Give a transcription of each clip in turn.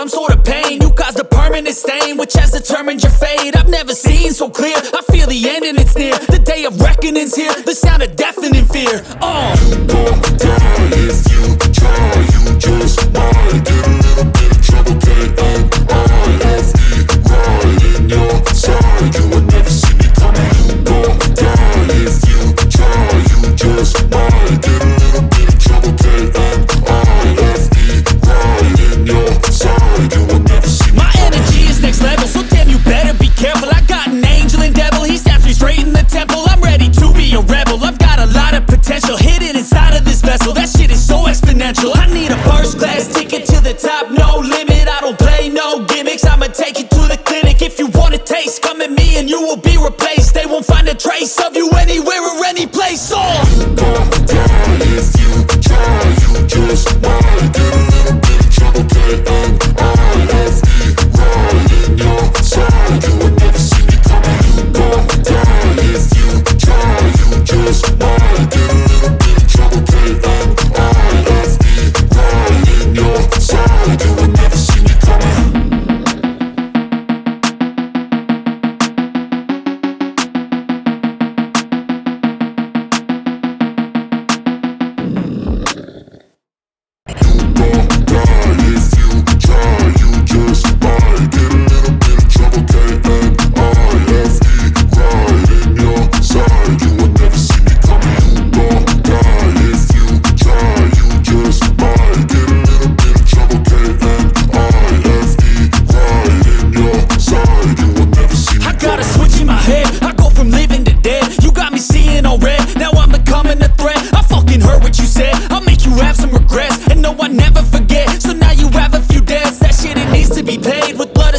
some sort of pain. You caused a permanent stain, which has determined your fate. I've never seen so clear, I feel the end and it's near. The day of reckoning's here, the sound of deafening fear. You gon' die if you try, you just might get a little bit of trouble, K-N-I-F-E, right in your side, you would never see me coming. You gon' die if you try, you just might get a little bit of trouble, K-N-I-F-E, right in your side, you would never see me My energy is next level, so damn you better be careful. I got an angel and devil, he snaps me straight in the temple. I'm ready to be a rebel, I've got a lot of potential hidden inside of this vessel. That shit is so exponential. I need a first class ticket to the top, no limit. I don't play no gimmicks, I'ma take you to the clinic. If you want a taste, come at me and you will be replaced. They won't find a trace of you anywhere or any place. You gon' die if you try, you just might get a little bit of trouble, K-N-I-F-E, right in your side, you would never see me coming. You gon' die if you try, you just might get a little bit of trouble, K-N-I-F-E, right in your side, you would never see me coming.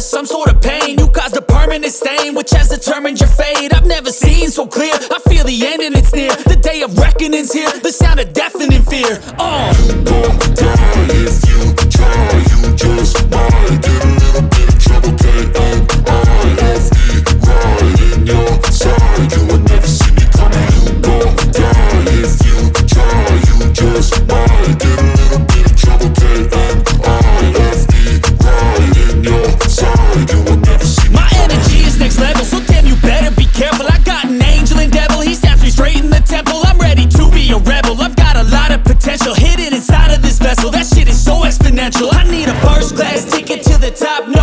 Some sort of pain, you caused a permanent stain, which has determined your fate. I've never seen so clear, I feel the end and it's near. The day of reckoning's here, the sound of deafening fear. You gon' die if you try, you just might get a little bit of trouble, K-N-I-F-E, right in your side, you would never see me coming. You gon' die if you try, you just might get a little bit of trouble, K-N-I-F-E, right in your side, you would never see me. My energy is next level, so damn you better be careful. I got an angel and devil, he snaps me straight in the temple. I'm ready to be a rebel, I've got a lot of potential hidden inside of this vessel. That shit is so exponential. I need a first class ticket to the top, no